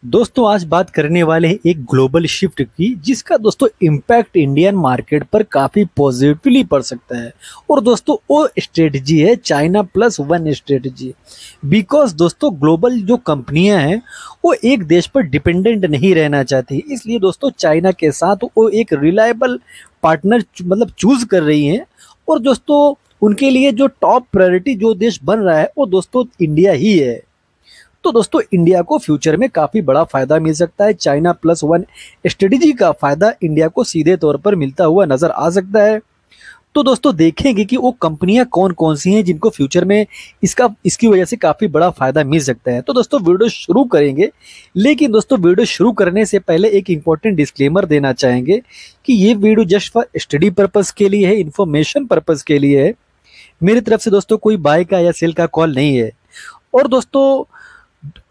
दोस्तों आज बात करने वाले हैं एक ग्लोबल शिफ्ट की जिसका दोस्तों इम्पैक्ट इंडियन मार्केट पर काफी पॉजिटिवली पड़ सकता है। और दोस्तों वो स्ट्रेटजी है China plus one strategy. Because दोस्तों ग्लोबल जो कंपनियां हैं वो एक देश पर डिपेंडेंट नहीं रहना चाहती, इसलिए दोस्तों चाइना के साथ वो एक रिलायबल पार्टनर मतलब चूज कर रही हैं। और दोस्तों उनके लिए जो टॉप प्रायोरिटी जो देश बन रहा है वो दोस्तों इंडिया ही है। तो दोस्तों इंडिया को फ्यूचर में काफी बड़ा फायदा मिल सकता है। चाइना प्लस वन स्ट्रेटेजी का फायदा इंडिया को सीधे तौर पर मिलता हुआ नजर आ सकता है। तो दोस्तों देखेंगे कि वो कंपनियां कौन कौन सी हैं जिनको फ्यूचर में इसकी वजह से काफी बड़ा फायदा मिल सकता है। तो दोस्तों वीडियो शुरू करेंगे, लेकिन दोस्तों वीडियो शुरू करने से पहले एक इंपॉर्टेंट डिस्क्लेमर देना चाहेंगे कि ये video just for study purpose के लिए है, इंफॉर्मेशन पर्पस के लिए है। मेरी तरफ से दोस्तों कोई बाय का या सेल का कॉल नहीं है। और दोस्तों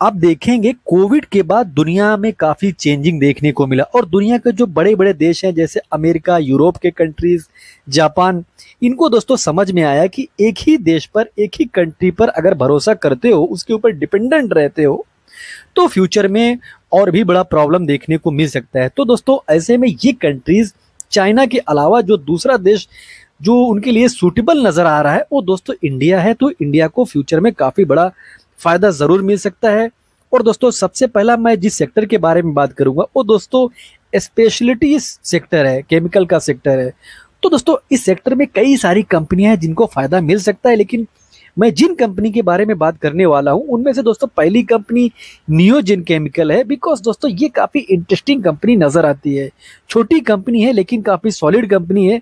आप देखेंगे कोविड के बाद दुनिया में काफी चेंजिंग देखने को मिला और दुनिया के जो बड़े बड़े देश हैं जैसे अमेरिका, यूरोप के कंट्रीज, जापान, इनको दोस्तों समझ में आया कि एक ही देश पर, एक ही कंट्री पर अगर भरोसा करते हो, उसके ऊपर डिपेंडेंट रहते हो, तो फ्यूचर में और भी बड़ा प्रॉब्लम देखने को मिल सकता है। तो दोस्तों ऐसे में ये कंट्रीज चाइना के अलावा जो दूसरा देश जो उनके लिए सूटेबल नजर आ रहा है वो दोस्तों इंडिया है। तो इंडिया को फ्यूचर में काफी बड़ा फायदा जरूर मिल सकता है। और दोस्तों सबसे पहला मैं जिस सेक्टर के बारे में बात करूंगा वो दोस्तों स्पेशलिटी सेक्टर है, केमिकल का सेक्टर है। तो दोस्तों इस सेक्टर में कई सारी कंपनियां हैं जिनको फायदा मिल सकता है, लेकिन मैं जिन कंपनी के बारे में बात करने वाला हूं उनमें से दोस्तों पहली कंपनी नियोजिन केमिकल है। बिकॉज दोस्तों ये काफी इंटरेस्टिंग कंपनी नजर आती है। छोटी कंपनी है लेकिन काफी सॉलिड कंपनी है।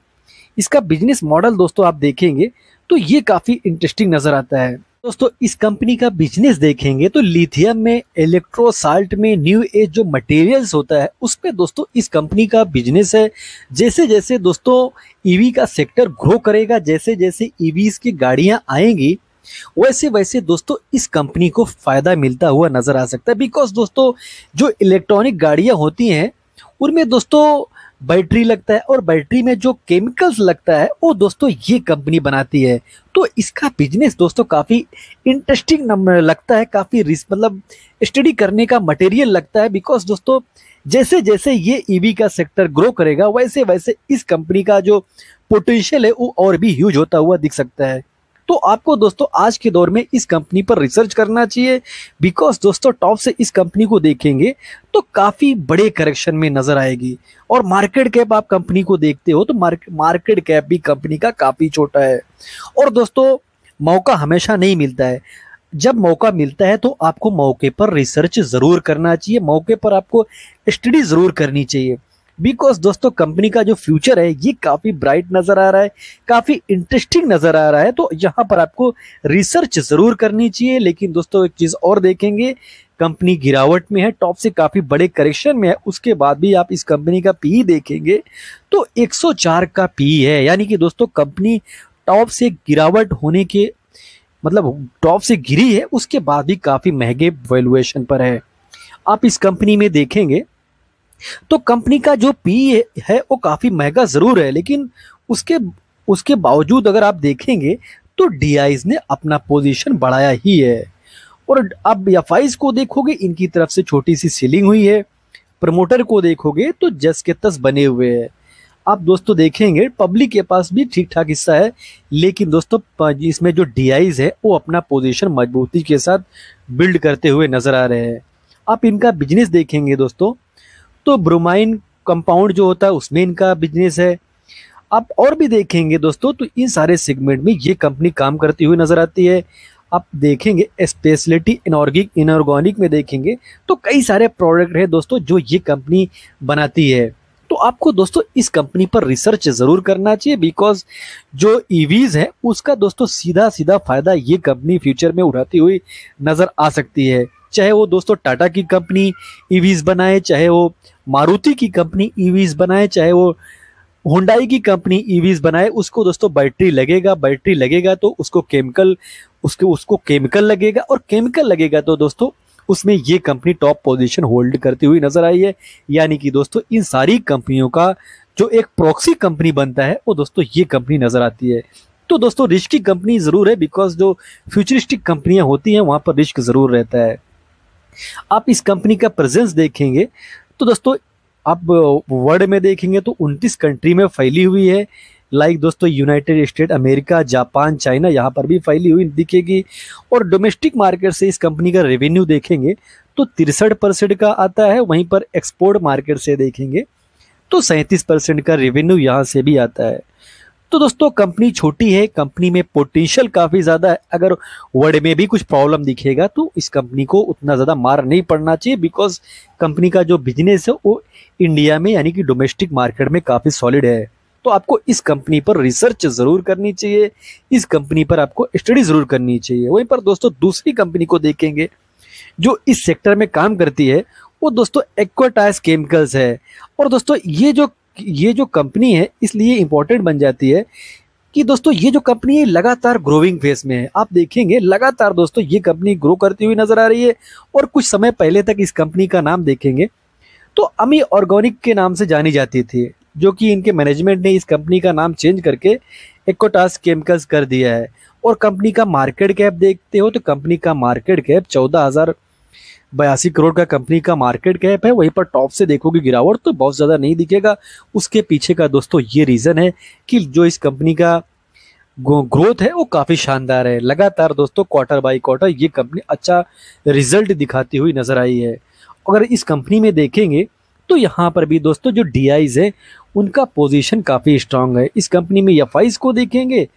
इसका बिजनेस मॉडल दोस्तों आप देखेंगे तो ये काफी इंटरेस्टिंग नजर आता है। दोस्तों इस कंपनी का बिजनेस देखेंगे तो लिथियम में, इलेक्ट्रोसाल्ट में, न्यू एज जो मटेरियल्स होता है उस पे दोस्तों इस कंपनी का बिजनेस है। जैसे जैसे दोस्तों ईवी का सेक्टर ग्रो करेगा, जैसे जैसे ईवीज की गाड़ियां आएंगी, वैसे वैसे दोस्तों इस कंपनी को फायदा मिलता हुआ नजर आ सकता है। बिकॉज दोस्तों जो इलेक्ट्रॉनिक गाड़ियां होती हैं उनमें दोस्तों बैटरी लगता है और बैटरी में जो केमिकल्स लगता है वो दोस्तों ये कंपनी बनाती है। तो इसका बिजनेस दोस्तों काफी इंटरेस्टिंग लगता है, काफी रिस्क मतलब स्टडी करने का मटेरियल लगता है। बिकॉज दोस्तों जैसे जैसे ये ईवी का सेक्टर ग्रो करेगा वैसे वैसे इस कंपनी का जो पोटेंशियल है वो और भी ह्यूज होता हुआ दिख सकता है। तो आपको दोस्तों आज के दौर में इस कंपनी पर रिसर्च करना चाहिए। बिकॉज दोस्तों टॉप से इस कंपनी को देखेंगे तो काफी बड़े करेक्शन में नजर आएगी। और मार्केट कैप आप कंपनी को देखते हो तो मार्केट कैप भी कंपनी का काफी छोटा है। और दोस्तों मौका हमेशा नहीं मिलता है, जब मौका मिलता है तो आपको मौके पर रिसर्च जरूर करना चाहिए, मौके पर आपको स्टडी जरूर करनी चाहिए। बिकॉज दोस्तों कंपनी का जो फ्यूचर है ये काफी ब्राइट नजर आ रहा है, काफी इंटरेस्टिंग नजर आ रहा है। तो यहाँ पर आपको रिसर्च जरूर करनी चाहिए। लेकिन दोस्तों एक चीज और देखेंगे, कंपनी गिरावट में है, टॉप से काफी बड़े करेक्शन में है, उसके बाद भी आप इस कंपनी का पीई देखेंगे तो 104 का पीई है। यानी कि दोस्तों कंपनी टॉप से गिरावट होने के मतलब टॉप से गिरी है, उसके बाद भी काफी महंगे वैल्यूएशन पर है। आप इस कंपनी में देखेंगे तो कंपनी का जो पी है वो काफी महंगा जरूर है, लेकिन उसके उसके बावजूद अगर आप देखेंगे तो डीआईज ने अपना पोजीशन बढ़ाया ही है। और अब एफआईज को देखोगे इनकी तरफ से छोटी सी सीलिंग हुई है, प्रमोटर को देखोगे तो जस के तस बने हुए हैं। आप दोस्तों देखेंगे पब्लिक के पास भी ठीक ठाक हिस्सा है, लेकिन दोस्तों इसमें जो डीआईज है वो अपना पोजीशन मजबूती के साथ बिल्ड करते हुए नजर आ रहे हैं। आप इनका बिजनेस देखेंगे दोस्तों तो ब्रोमाइन कंपाउंड जो होता है उसमें इनका बिजनेस है। आप और भी देखेंगे दोस्तों तो इन सारे सेगमेंट में ये कंपनी काम करती हुई नजर आती है। आप देखेंगे स्पेशलिटी इनऑर्गेनिक में देखेंगे तो कई सारे प्रोडक्ट है दोस्तों जो ये कंपनी बनाती है। तो आपको दोस्तों इस कंपनी पर रिसर्च जरूर करना चाहिए। बिकॉज जो ईवीज है उसका दोस्तों सीधा सीधा फायदा ये कंपनी फ्यूचर में उठाती हुई नजर आ सकती है। चाहे वो दोस्तों टाटा की कंपनी ईवीज बनाए, चाहे वो मारुति की कंपनी ईवीज बनाए, चाहे वो हुंडई की कंपनी ईवीज बनाए, उसको दोस्तों बैटरी लगेगा तो उसको केमिकल लगेगा, और केमिकल लगेगा तो दोस्तों उसमें ये कंपनी टॉप पोजीशन होल्ड करती हुई नजर आई है। यानी कि दोस्तों इन सारी कंपनियों का जो एक प्रॉक्सी कंपनी बनता है वो दोस्तों ये कंपनी नजर आती है। तो दोस्तों रिस्की कंपनी जरूर है, बिकॉज जो फ्यूचरिस्टिक कंपनियां होती हैं वहां पर रिस्क जरूर रहता है। आप इस कंपनी का प्रेजेंस देखेंगे तो दोस्तों आप वर्ल्ड में देखेंगे तो 29 कंट्री में फैली हुई है। लाइक दोस्तों United state America, Japan, China, यहाँ पर भी फैली हुई दिखेगी। और डोमेस्टिक मार्केट से इस कंपनी का रेवेन्यू देखेंगे तो 63% का आता है। वहीं पर एक्सपोर्ट मार्केट से देखेंगे तो 37% का रेवेन्यू यहाँ से भी आता है। तो दोस्तों कंपनी छोटी है, कंपनी में पोटेंशियल काफ़ी ज़्यादा है। अगर वर्ल्ड में भी कुछ प्रॉब्लम दिखेगा तो इस कंपनी को उतना ज़्यादा मार नहीं पड़ना चाहिए, बिकॉज कंपनी का जो बिजनेस है वो इंडिया में यानी कि डोमेस्टिक मार्केट में काफ़ी सॉलिड है। तो आपको इस कंपनी पर रिसर्च ज़रूर करनी चाहिए, इस कंपनी पर आपको स्टडी ज़रूर करनी चाहिए। वहीं पर दोस्तों दूसरी कंपनी को देखेंगे जो इस सेक्टर में काम करती है, वो दोस्तों एक्वाटाइज केमिकल्स है। और दोस्तों ये जो कंपनी है इसलिए इंपॉर्टेंट बन जाती है कि दोस्तों ये जो कंपनी है लगातार ग्रोइंग फेज में है। आप देखेंगे लगातार दोस्तों ये कंपनी ग्रो करती हुई नजर आ रही है। और कुछ समय पहले तक इस कंपनी का नाम देखेंगे तो अमी ऑर्गेनिक के नाम से जानी जाती थी, जो कि इनके मैनेजमेंट ने इस कंपनी का नाम चेंज करके एक्वाटाइज केमिकल्स कर दिया है। और कंपनी का मार्केट कैप देखते हो तो कंपनी का मार्केट कैप 14,082 करोड़ का कंपनी का मार्केट कैप है। वहीं पर टॉप से देखोगे गिरावट तो बहुत ज़्यादा नहीं दिखेगा। उसके पीछे का दोस्तों ये रीज़न है कि जो इस कंपनी का ग्रोथ है वो काफ़ी शानदार है। लगातार दोस्तों क्वार्टर बाई क्वार्टर ये कंपनी अच्छा रिजल्ट दिखाती हुई नजर आई है। अगर इस कंपनी में देखेंगे तो यहाँ पर भी दोस्तों जो डीआईज है उनका पोजीशन काफ़ी स्ट्रांग है। इस कंपनी में एफआईज को देखेंगे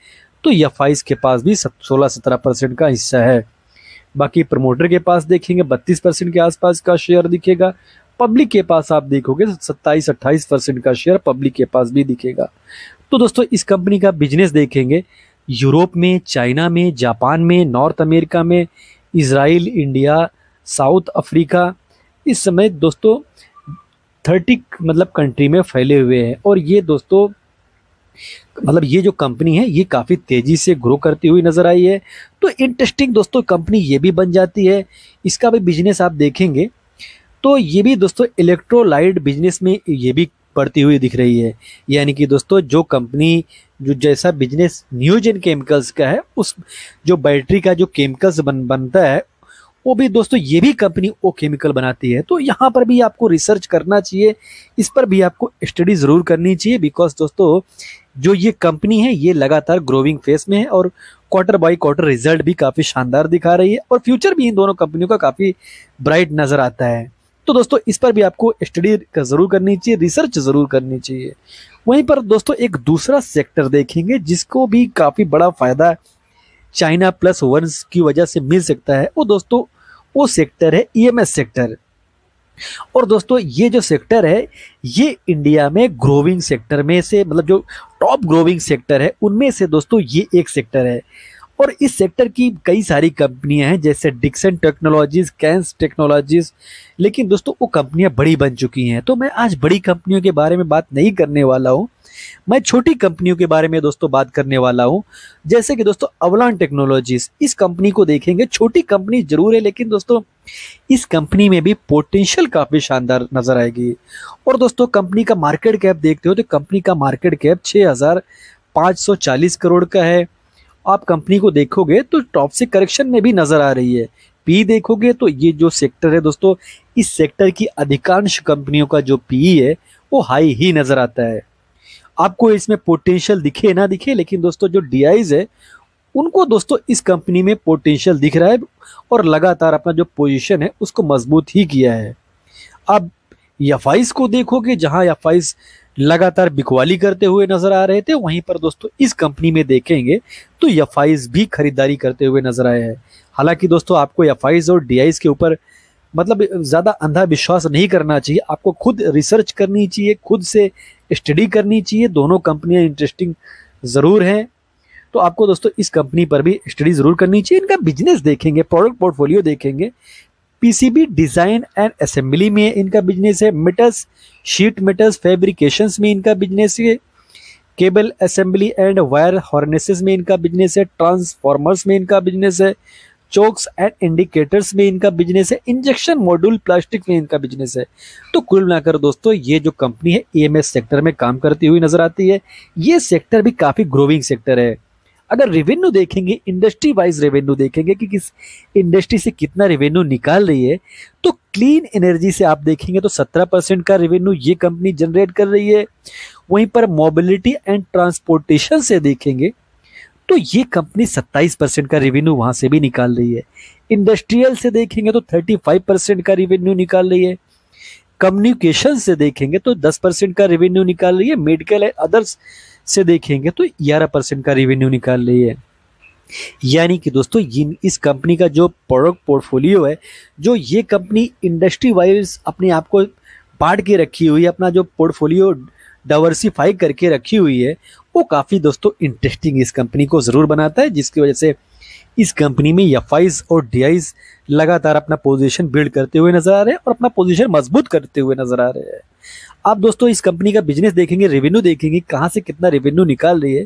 तो एफआईज के पास भी 16-17% का हिस्सा है। बाकी प्रमोटर के पास देखेंगे 32% के आसपास का शेयर दिखेगा। पब्लिक के पास आप देखोगे 27-28% का शेयर पब्लिक के पास भी दिखेगा। तो दोस्तों इस कंपनी का बिजनेस देखेंगे यूरोप में, चाइना में, जापान में, नॉर्थ अमेरिका में, इजराइल, इंडिया, साउथ अफ्रीका, इस समय दोस्तों 30 कंट्री में फैले हुए हैं। और ये दोस्तों ये जो कंपनी है ये काफ़ी तेज़ी से ग्रो करती हुई नज़र आई है। तो इंटरेस्टिंग दोस्तों कंपनी ये भी बन जाती है। इसका भी बिजनेस आप देखेंगे तो ये भी दोस्तों इलेक्ट्रोलाइट बिजनेस में ये भी बढ़ती हुई दिख रही है। यानी कि दोस्तों जो कंपनी जो जैसा बिजनेस न्यूजेन केमिकल्स का है, उस जो बैटरी का जो केमिकल्स बनता है वो भी दोस्तों ये भी कंपनी वो केमिकल बनाती है। तो यहाँ पर भी आपको रिसर्च करना चाहिए, इस पर भी आपको स्टडी ज़रूर करनी चाहिए। बिकॉज दोस्तों जो ये कंपनी है ये लगातार ग्रोइंग फेस में है और क्वार्टर बाई क्वार्टर रिजल्ट भी काफ़ी शानदार दिखा रही है। और फ्यूचर भी इन दोनों कंपनियों का काफ़ी ब्राइट नज़र आता है। तो दोस्तों इस पर भी आपको स्टडी ज़रूर करनी चाहिए, रिसर्च ज़रूर करनी चाहिए। वहीं पर दोस्तों एक दूसरा सेक्टर देखेंगे जिसको भी काफ़ी बड़ा फ़ायदा चाइना प्लस वन की वजह से मिल सकता है। वो दोस्तों वो सेक्टर है ईएमएस सेक्टर। और दोस्तों ये जो सेक्टर है ये इंडिया में ग्रोविंग सेक्टर में से जो टॉप ग्रोविंग सेक्टर है उनमें से दोस्तों ये एक सेक्टर है। और इस सेक्टर की कई सारी कंपनियां हैं जैसे डिक्सन टेक्नोलॉजीज, कैंस टेक्नोलॉजीज, लेकिन दोस्तों वो कंपनियां बड़ी बन चुकी हैं। तो मैं आज बड़ी कंपनियों के बारे में बात नहीं करने वाला हूं, मैं छोटी कंपनियों के बारे में दोस्तों बात करने वाला हूं। जैसे कि दोस्तों अवलान टेक्नोलॉजीज, इस कंपनी को देखेंगे छोटी कंपनी जरूर है लेकिन दोस्तों इस कंपनी में भी पोटेंशियल काफी शानदार नजर आएगी। और दोस्तों कंपनी का मार्केट कैप देखते हो तो कंपनी का मार्केट कैप 6,540 करोड़ का है। आप कंपनी को देखोगे तो टॉप से करेक्शन में भी नजर आ रही है। पी देखोगे तो ये जो सेक्टर है दोस्तों इस सेक्टर की अधिकांश कंपनियों का जो पी है वो हाई ही नजर आता है। आपको इसमें पोटेंशियल दिखे ना दिखे, लेकिन दोस्तों जो डीआईज है उनको दोस्तों इस कंपनी में पोटेंशियल दिख रहा है और लगातार अपना जो पोजीशन है उसको मजबूत ही किया है। आप एफआईज को देखोगे जहां एफआईज लगातार बिकवाली करते हुए नजर आ रहे थे, वहीं पर दोस्तों इस कंपनी में देखेंगे तो एफआईज भी खरीदारी करते हुए नजर आए हैं। हालांकि दोस्तों आपको एफआईज और डीआईज के ऊपर ज्यादा अंधा विश्वास नहीं करना चाहिए, आपको खुद रिसर्च करनी चाहिए, खुद से स्टडी करनी चाहिए। दोनों कंपनियां इंटरेस्टिंग जरूर हैं, तो आपको दोस्तों इस कंपनी पर भी स्टडी जरूर करनी चाहिए। इनका बिजनेस देखेंगे, प्रोडक्ट पोर्टफोलियो देखेंगे, पीसीबी डिजाइन एंड असेंबली में इनका बिजनेस है, मेटल्स शीट मेटल्स फैब्रिकेशंस में इनका बिजनेस है, cable assembly and wire harnesses में इनका बिजनेस है, ट्रांसफॉर्मर्स में इनका बिजनेस है, चोक्स एंड इंडिकेटर्स में इनका बिजनेस है, इंजेक्शन मॉड्यूल प्लास्टिक में इनका बिजनेस है। तो कुल मिलाकर दोस्तों ये जो कंपनी है ईएमएस सेक्टर में काम करती हुई नजर आती है। ये सेक्टर भी काफी ग्रोइंग सेक्टर है। अगर रेवेन्यू देखेंगे, इंडस्ट्री वाइज रेवेन्यू देखेंगे कि किस इंडस्ट्री से कितना रेवेन्यू निकाल रही है, तो क्लीन एनर्जी से आप देखेंगे तो 17% का रेवेन्यू ये कंपनी जनरेट कर रही है। वहीं पर मोबिलिटी एंड ट्रांसपोर्टेशन से देखेंगे तो ये कंपनी 27% का रेवेन्यू वहां से भी निकाल रही है। इंडस्ट्रियल से देखेंगे तो 35% का रेवेन्यू निकाल रही है। कम्युनिकेशन से देखेंगे तो 10% का रेवेन्यू निकाल रही है। मेडिकल एंड अदर्स से देखेंगे तो 11% का रेवेन्यू निकाल रही है। यानी कि दोस्तों इस कंपनी का जो प्रोडक्ट पोर्टफोलियो है, जो ये कंपनी इंडस्ट्री वाइज अपने आप को बांट के रखी हुई है, अपना जो पोर्टफोलियो डाइवर्सिफाई करके रखी हुई है, वो काफ़ी दोस्तों इंटरेस्टिंग इस कंपनी को ज़रूर बनाता है, जिसकी वजह से इस कंपनी में एफआईज और डीआईज लगातार अपना पोजीशन बिल्ड करते हुए नजर आ रहे हैं और अपना पोजीशन मजबूत करते हुए नजर आ रहे हैं। आप दोस्तों इस कंपनी का बिजनेस देखेंगे, रेवेन्यू देखेंगे, कहाँ से कितना रेवेन्यू निकाल रही है,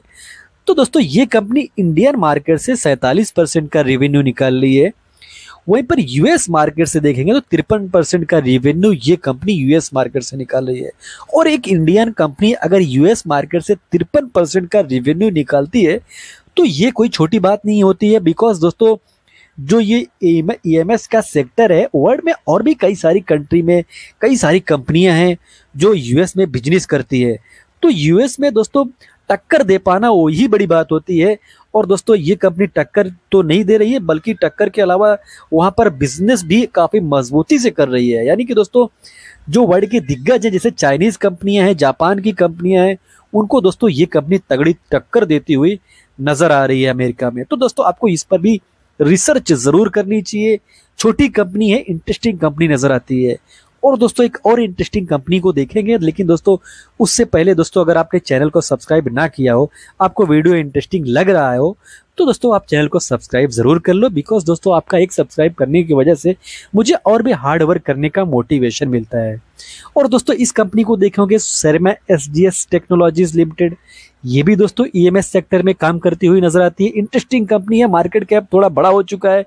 तो दोस्तों ये कंपनी इंडियन मार्केट से 47% का रेवेन्यू निकाल रही है। वहीं पर यूएस मार्केट से देखेंगे तो 53% का रेवेन्यू ये कंपनी यूएस मार्केट से निकाल रही है। और एक इंडियन कंपनी अगर यूएस मार्केट से 53% का रेवेन्यू निकालती है तो ये कोई छोटी बात नहीं होती है, बिकॉज दोस्तों जो ये ईएमएस का सेक्टर है, वर्ल्ड में और भी कई सारी कंट्री में कई सारी कंपनियां हैं जो यूएस में बिजनेस करती है। तो यूएस में दोस्तों टक्कर दे पाना वही बड़ी बात होती है। और दोस्तों ये कंपनी टक्कर तो नहीं दे रही है, बल्कि टक्कर के अलावा वहां पर बिजनेस भी काफी मजबूती से कर रही है। यानी कि दोस्तों जो वर्ल्ड के दिग्गज है, जैसे चाइनीज कंपनियां हैं, जापान की कंपनियां हैं, उनको दोस्तों ये कंपनी तगड़ी टक्कर देती हुई नजर आ रही है अमेरिका में। तो दोस्तों आपको इस पर भी रिसर्च जरूर करनी चाहिए। छोटी कंपनी है, इंटरेस्टिंग कंपनी नजर आती है। और दोस्तों एक और इंटरेस्टिंग कंपनी को देखेंगे, लेकिन दोस्तों उससे पहले दोस्तों अगर आपने चैनल को सब्सक्राइब ना किया हो, आपको वीडियो इंटरेस्टिंग लग रहा हो, तो दोस्तों आप चैनल को सब्सक्राइब जरूर कर लो, बिकॉज दोस्तों आपका एक सब्सक्राइब करने की वजह से मुझे और भी हार्ड वर्क करने का मोटिवेशन मिलता है। और दोस्तों इस कंपनी को देखोगे शर्मा एसजीएस टेक्नोलॉजीज लिमिटेड, ये भी दोस्तों ईएमएस सेक्टर में काम करती हुई नजर आती है। इंटरेस्टिंग कंपनी है, मार्केट कैप थोड़ा बड़ा हो चुका है,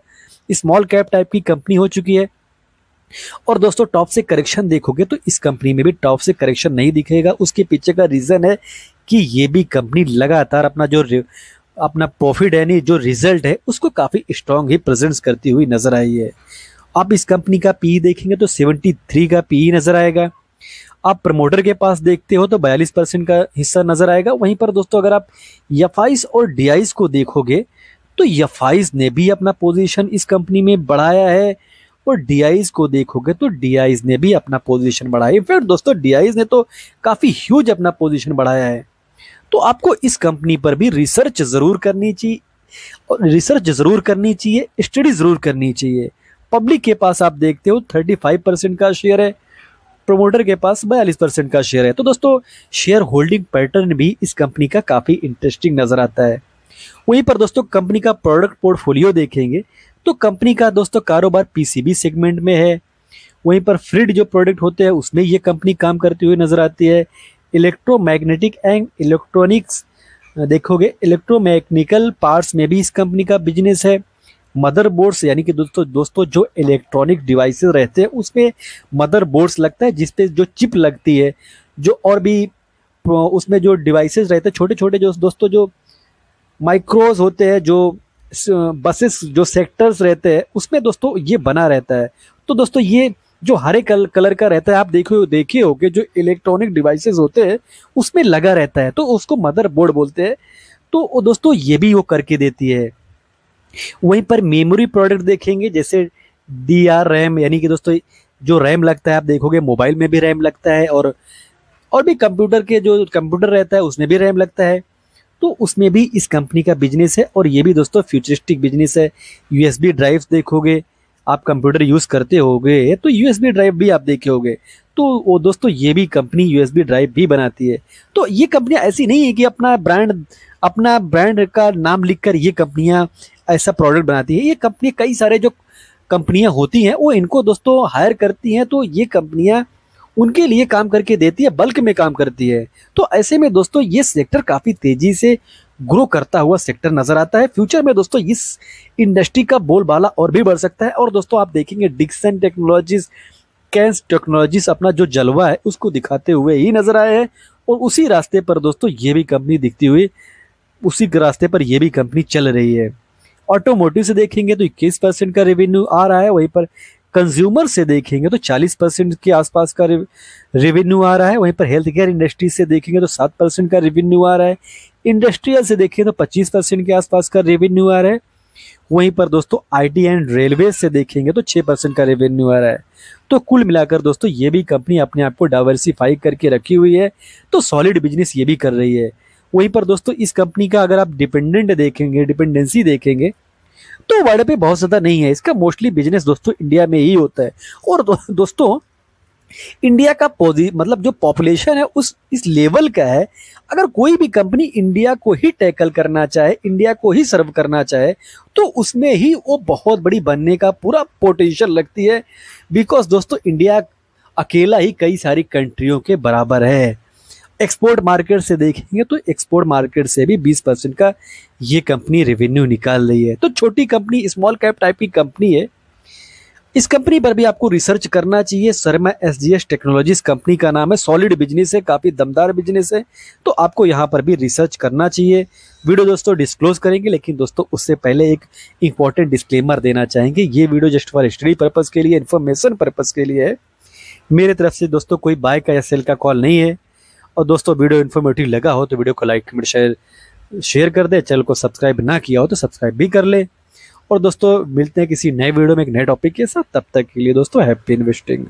स्मॉल कैप टाइप की कंपनी हो चुकी है। और दोस्तों टॉप से करेक्शन देखोगे तो इस कंपनी में भी टॉप से करेक्शन नहीं दिखेगा। उसके पीछे का रीजन है कि ये भी कंपनी लगातार अपना प्रॉफिट यानी जो रिजल्ट है उसको काफी स्ट्रांग ही प्रेजेंट करती हुई नजर आई है। आप इस कंपनी का पीई देखेंगे तो 73 का पीई नजर आएगा। आप प्रमोटर के पास देखते हो तो 42% का हिस्सा नजर आएगा। वहीं पर दोस्तों अगर आप एफआईज और डीआईज को देखोगे तो एफआईज ने भी अपना पोजीशन इस कंपनी में बढ़ाया है, और डीआईज को देखोगे तो डीआईज ने भी अपना पोजीशन बढ़ाया। फिर दोस्तों डीआईज ने तो काफी ह्यूज अपना पोजीशन बढ़ाया है। तो आपको इस कंपनी पर भी रिसर्च जरूर करनी चाहिए, और रिसर्च जरूर करनी चाहिए, स्टडी जरूर करनी चाहिए। पब्लिक के पास आप देखते हो 35% का शेयर है, प्रमोटर के पास 42% का शेयर है। तो दोस्तों शेयर होल्डिंग पैटर्न भी इस कंपनी का काफी इंटरेस्टिंग नजर आता है। वहीं पर दोस्तों कंपनी का प्रोडक्ट पोर्टफोलियो देखेंगे तो कंपनी का दोस्तों कारोबार पीसीबी सेगमेंट में है। वहीं पर फ्रिड जो प्रोडक्ट होते हैं उसमें ये कंपनी काम करती हुई नजर आती है। इलेक्ट्रोमैग्नेटिक एंड इलेक्ट्रॉनिक्स देखोगे, इलेक्ट्रोमैकेनिकल पार्ट्स में भी इस कंपनी का बिजनेस है। मदरबोर्ड्स यानी कि दोस्तों जो इलेक्ट्रॉनिक डिवाइसेस रहते हैं उसमें मदरबोर्ड्स लगता है, जिसपे जो चिप लगती है, जो और भी उसमें जो डिवाइसेस रहते हैं छोटे छोटे, जो दोस्तों जो माइक्रोज होते हैं, जो बसेस जो सेक्टर्स रहते हैं उसमें दोस्तों ये बना रहता है। तो दोस्तों ये जो हरे कलर का रहता है, आप देखिए होगे जो इलेक्ट्रॉनिक डिवाइसेस होते हैं उसमें लगा रहता है, तो उसको मदरबोर्ड बोलते हैं। तो दोस्तों ये भी वो करके देती है। वहीं पर मेमोरी प्रोडक्ट देखेंगे, जैसे डीआर रैम, यानी कि दोस्तों जो रैम लगता है, आप देखोगे मोबाइल में भी रैम लगता है, और भी कंप्यूटर के जो कंप्यूटर रहता है उसमें भी रैम लगता है। तो उसमें भी इस कंपनी का बिजनेस है, और ये भी दोस्तों फ्यूचरिस्टिक बिजनेस है। यूएसबी ड्राइव देखोगे, आप कंप्यूटर यूज करते होगे तो यूएसबी ड्राइव भी आप देखे होगे, तो वो दोस्तों ये भी कंपनी यूएसबी ड्राइव भी बनाती है। तो ये कंपनियां ऐसी नहीं है कि अपना ब्रांड का नाम लिखकर ये कंपनियां ऐसा प्रोडक्ट बनाती है। ये कंपनी कई सारे जो कंपनियां होती हैं वो इनको दोस्तों हायर करती हैं, तो ये कंपनियां उनके लिए काम करके देती है, बल्क में काम करती है। तो ऐसे में दोस्तों ये सेक्टर काफी तेजी से ग्रो करता हुआ सेक्टर नजर आता है। फ्यूचर में दोस्तों इस इंडस्ट्री का बोलबाला और भी बढ़ सकता है। और दोस्तों आप देखेंगे डिक्सन टेक्नोलॉजीज, कैंस टेक्नोलॉजीज अपना जो जलवा है उसको दिखाते हुए ही नजर आए हैं, और उसी रास्ते पर दोस्तों ये भी कंपनी दिखती हुई उसी के रास्ते पर ये भी कंपनी चल रही है। ऑटोमोटिव से देखेंगे तो 21% का रेवेन्यू आ रहा है, वहीं पर कंज्यूमर से देखेंगे तो 40% के आसपास का रेवेन्यू आ रहा है, वहीं पर हेल्थ केयर इंडस्ट्री से देखेंगे तो 7% का रेवेन्यू आ रहा है, इंडस्ट्रियल से देखें तो 25% के आसपास का रेवेन्यू आ रहा है, वहीं पर दोस्तों आईटी एंड रेलवे से देखेंगे तो 6% का रेवेन्यू आ रहा है। तो कुल मिलाकर दोस्तों ये भी कंपनी अपने आप को डाइवर्सिफाई करके रखी हुई है, तो सॉलिड बिजनेस ये भी कर रही है। वहीं पर दोस्तों इस कंपनी का अगर आप डिपेंडेंसी देखेंगे तो वर्ल्ड पे बहुत ज्यादा नहीं है, इसका मोस्टली बिजनेस दोस्तों इंडिया में ही होता है। और दोस्तों इंडिया का मतलब जो पॉपुलेशन है उस इस लेवल का है, अगर कोई भी कंपनी इंडिया को ही टैकल करना चाहे, इंडिया को ही सर्व करना चाहे, तो उसमें ही वो बहुत बड़ी बनने का पूरा पोटेंशियल लगती है। बिकॉज दोस्तों इंडिया अकेला ही कई सारी कंट्रियों के बराबर है। एक्सपोर्ट मार्केट से देखेंगे तो एक्सपोर्ट मार्केट से भी 20% का ये कंपनी रेवेन्यू निकाल रही है। तो छोटी कंपनी, स्मॉल कैप टाइप की कंपनी है। इस कंपनी पर भी आपको रिसर्च करना चाहिए। शर्मा एसजीएस टेक्नोलॉजीज कंपनी का नाम है, सॉलिड बिजनेस है, काफी दमदार बिजनेस है, तो आपको यहाँ पर भी रिसर्च करना चाहिए। वीडियो दोस्तों डिस्क्लोज करेंगे, लेकिन दोस्तों उससे पहले एक इंपॉर्टेंट डिस्क्लेमर देना चाहेंगे। ये video just for study purpose के लिए, इन्फॉर्मेशन पर्पज के लिए है। मेरे तरफ से दोस्तों कोई बाय का या सेल का कॉल नहीं है। और दोस्तों वीडियो इन्फॉर्मेटिव लगा हो तो वीडियो को लाइक कमेंट शेयर कर दे। चैनल को सब्सक्राइब ना किया हो तो सब्सक्राइब भी कर ले। और दोस्तों मिलते हैं किसी नए वीडियो में एक नए टॉपिक के साथ। तब तक के लिए दोस्तों हैप्पी इन्वेस्टिंग।